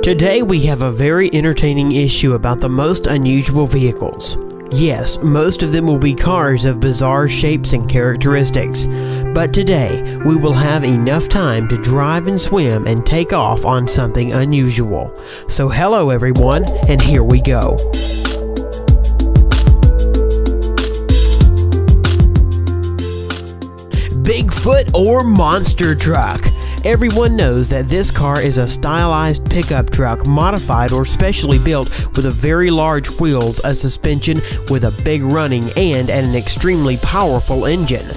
Today we have a very entertaining issue about the most unusual vehicles. Yes, most of them will be cars of bizarre shapes and characteristics, but today we will have enough time to drive and swim and take off on something unusual. So hello everyone, and here we go. Bigfoot or monster truck? Everyone knows that this car is a stylized pickup truck modified or specially built with a very large wheels, a suspension with a big running, and an extremely powerful engine.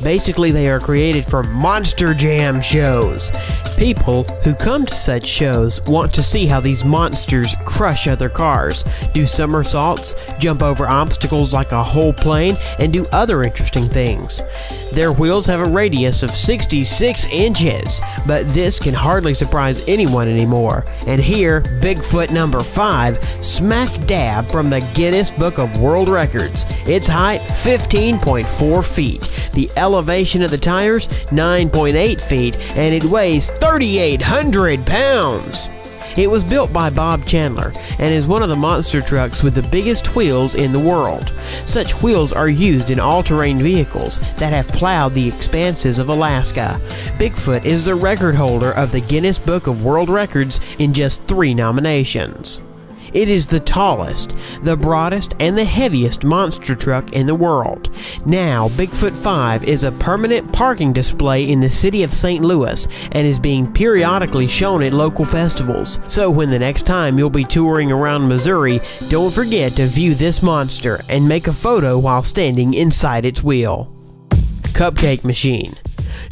Basically, they are created for monster jam shows. People who come to such shows want to see how these monsters crush other cars, do somersaults, jump over obstacles like a whole plane, and do other interesting things. Their wheels have a radius of 66 inches, but this can hardly surprise anyone anymore. And here, Bigfoot number 5, smack dab from the Guinness Book of World Records. Its height, 15.4 feet. The elevation of the tires, 9.8 feet, and it weighs 3,800 pounds. It was built by Bob Chandler and is one of the monster trucks with the biggest wheels in the world. Such wheels are used in all-terrain vehicles that have plowed the expanses of Alaska. Bigfoot is the record holder of the Guinness Book of World Records in just 3 nominations. It is the tallest, the broadest, and the heaviest monster truck in the world. Now, Bigfoot 5 is a permanent parking display in the city of St. Louis and is being periodically shown at local festivals. So when the next time you'll be touring around Missouri, don't forget to view this monster and make a photo while standing inside its wheel. Cupcake machine.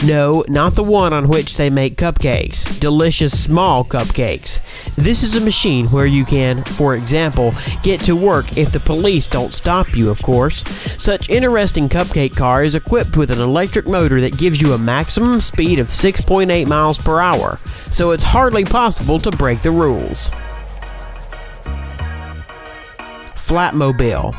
No, not the one on which they make cupcakes, delicious small cupcakes. This is a machine where you can, for example, get to work if the police don't stop you, of course. Such interesting cupcake car is equipped with an electric motor that gives you a maximum speed of 6.8 miles per hour, so it's hardly possible to break the rules. Flatmobile.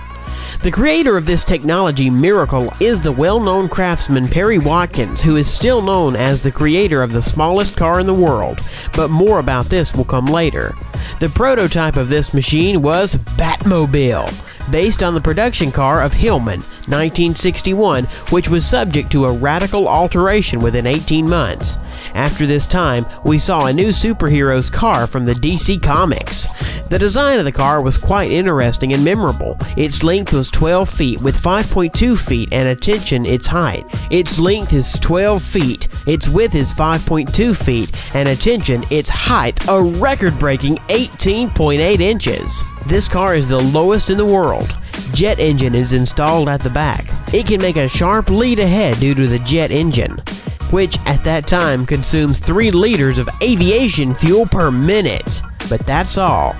The creator of this technology miracle is the well-known craftsman Perry Watkins, who is still known as the creator of the smallest car in the world, but more about this will come later. The prototype of this machine was Batmobile, based on the production car of Hillman, 1961, which was subject to a radical alteration within 18 months. After this time, we saw a new superhero's car from the DC Comics. The design of the car was quite interesting and memorable. Its length was 12 feet with 5.2 feet, and attention, its height. Its length is 12 feet, its width is 5.2 feet, and attention, its height, a record-breaking 18.8 inches. This car is the lowest in the world. Jet engine is installed at the back. It can make a sharp lead ahead due to the jet engine, which at that time consumes 3 liters of aviation fuel per minute. But that's all.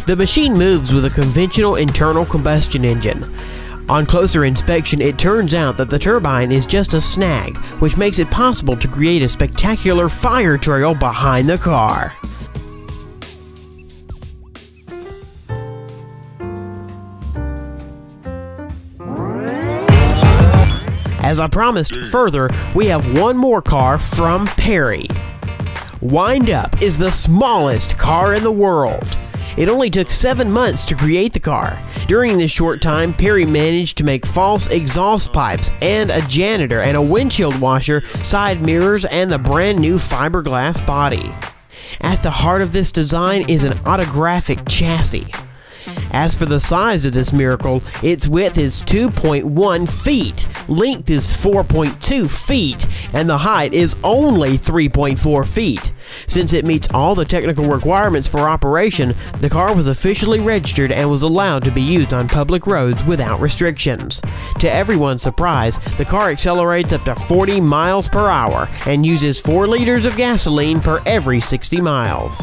The machine moves with a conventional internal combustion engine. On closer inspection, it turns out that the turbine is just a snag, which makes it possible to create a spectacular fire trail behind the car. As I promised further, we have one more car from Perry. Wind Up is the smallest car in the world. It only took 7 months to create the car. During this short time, Perry managed to make false exhaust pipes and a janitor and a windshield washer, side mirrors, and the brand new fiberglass body. At the heart of this design is an autographic chassis. As for the size of this miracle, its width is 2.1 feet, length is 4.2 feet, and the height is only 3.4 feet. Since it meets all the technical requirements for operation, the car was officially registered and was allowed to be used on public roads without restrictions. To everyone's surprise, the car accelerates up to 40 miles per hour and uses 4 liters of gasoline per every 60 miles.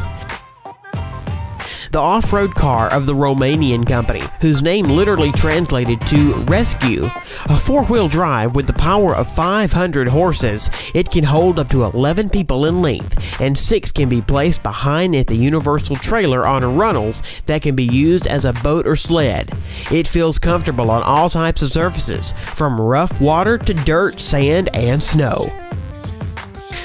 The off-road car of the Romanian company, whose name literally translated to rescue. A 4-wheel drive with the power of 500 horses, it can hold up to 11 people in length, and 6 can be placed behind at the universal trailer on runnels that can be used as a boat or sled. It feels comfortable on all types of surfaces, from rough water to dirt, sand, and snow.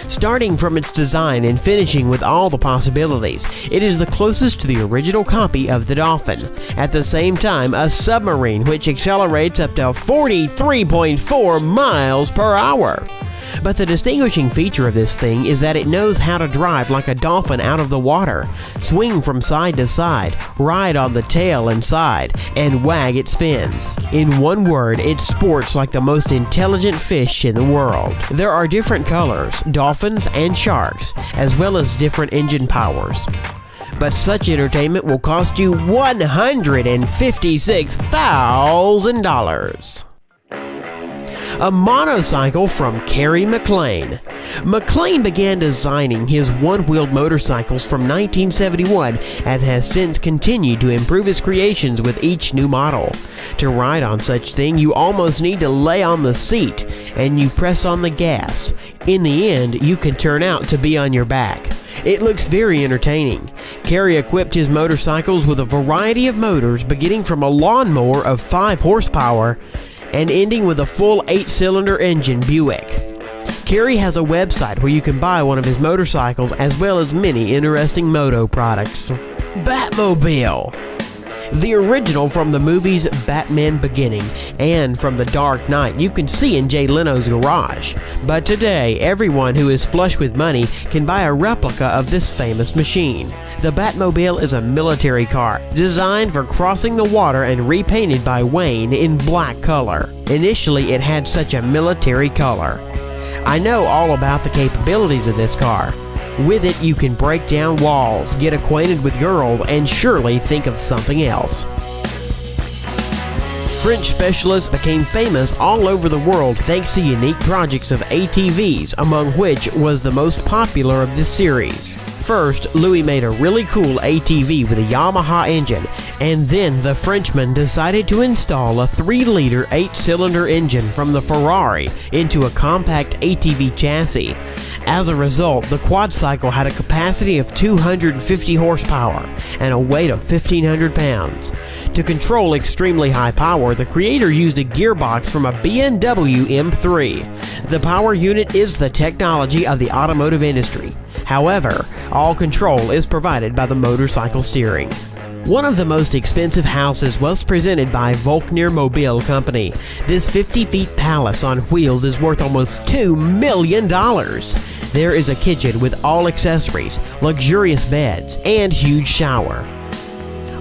Starting from its design and finishing with all the possibilities, it is the closest to the original copy of the Dolphin. At the same time, a submarine which accelerates up to 43.4 miles per hour. But the distinguishing feature of this thing is that it knows how to drive like a dolphin out of the water, swing from side to side, ride on the tail and side, and wag its fins. In one word, it sports like the most intelligent fish in the world. There are different colors, dolphins and sharks, as well as different engine powers. But such entertainment will cost you $156,000. A motorcycle from Kerry McLean. McLean began designing his one-wheeled motorcycles from 1971 and has since continued to improve his creations with each new model. To ride on such thing, you almost need to lay on the seat and you press on the gas. In the end, you can turn out to be on your back. It looks very entertaining. Kerry equipped his motorcycles with a variety of motors, beginning from a lawnmower of 5 horsepower and ending with a full 8-cylinder engine Buick. Kerry has a website where you can buy one of his motorcycles as well as many interesting moto products. Batmobile. The original from the movies Batman Beginning and from The Dark Knight you can see in Jay Leno's garage. But today, everyone who is flush with money can buy a replica of this famous machine. The Batmobile is a military car designed for crossing the water and repainted by Wayne in black color. Initially, it had such a military color. I know all about the capabilities of this car. With it, you can break down walls, get acquainted with girls, and surely think of something else. French specialists became famous all over the world thanks to unique projects of ATVs, among which was the most popular of this series. First, Louis made a really cool ATV with a Yamaha engine, and then the Frenchman decided to install a 3-liter 8-cylinder engine from the Ferrari into a compact ATV chassis. As a result, the quadcycle had a capacity of 250 horsepower and a weight of 1,500 pounds. To control extremely high power, the creator used a gearbox from a BMW M3. The power unit is the technology of the automotive industry. However, all control is provided by the motorcycle steering. One of the most expensive houses was presented by Volkner Mobile Company. This 50-feet palace on wheels is worth almost $2 million. There is a kitchen with all accessories, luxurious beds, and huge shower.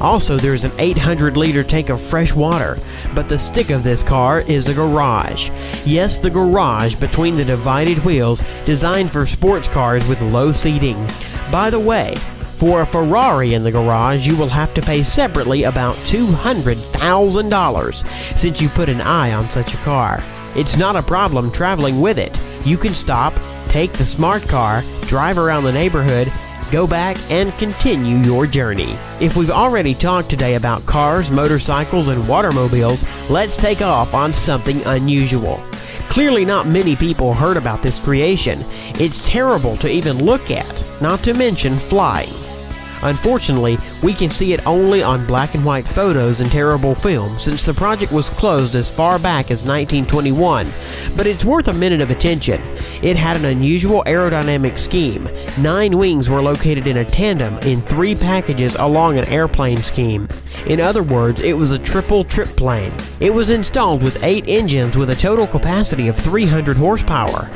Also, there's an 800-liter tank of fresh water, but the stick of this car is a garage. Yes, the garage between the divided wheels, designed for sports cars with low seating. By the way, for a Ferrari in the garage, you will have to pay separately about $200,000 since you put an eye on such a car. It's not a problem traveling with it. You can stop, take the smart car, drive around the neighborhood, go back, and continue your journey. If we've already talked today about cars, motorcycles, and watermobiles, let's take off on something unusual. Clearly not many people heard about this creation. It's terrible to even look at, not to mention flying. Unfortunately, we can see it only on black and white photos and terrible film since the project was closed as far back as 1921, but it's worth a minute of attention. It had an unusual aerodynamic scheme. 9 wings were located in a tandem in 3 packages along an airplane scheme. In other words, it was a triple trip plane. It was installed with 8 engines with a total capacity of 300 horsepower.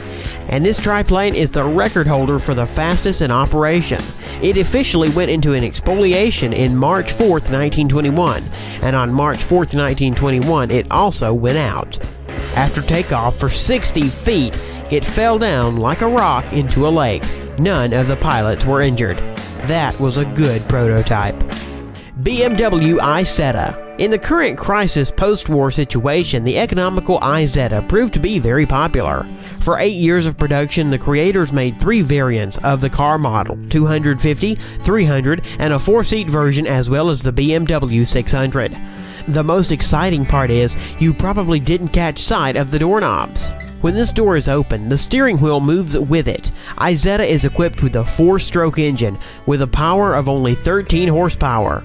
And this triplane is the record holder for the fastest in operation. It officially went into an exfoliation in March 4th, 1921, and on March 4th, 1921, it also went out. After takeoff for 60 feet, it fell down like a rock into a lake. None of the pilots were injured. That was a good prototype. BMW Isetta. In the current crisis post-war situation, the economical Isetta proved to be very popular. For 8 years of production, the creators made 3 variants of the car model, 250, 300, and a 4-seat version, as well as the BMW 600. The most exciting part is, you probably didn't catch sight of the doorknobs. When this door is open, the steering wheel moves with it. Isetta is equipped with a 4-stroke engine with a power of only 13 horsepower.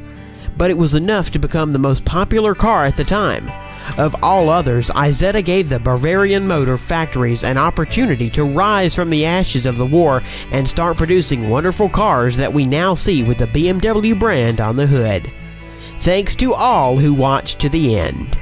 But it was enough to become the most popular car at the time. Of all others, Izetta gave the Bavarian motor factories an opportunity to rise from the ashes of the war and start producing wonderful cars that we now see with the BMW brand on the hood. Thanks to all who watched to the end.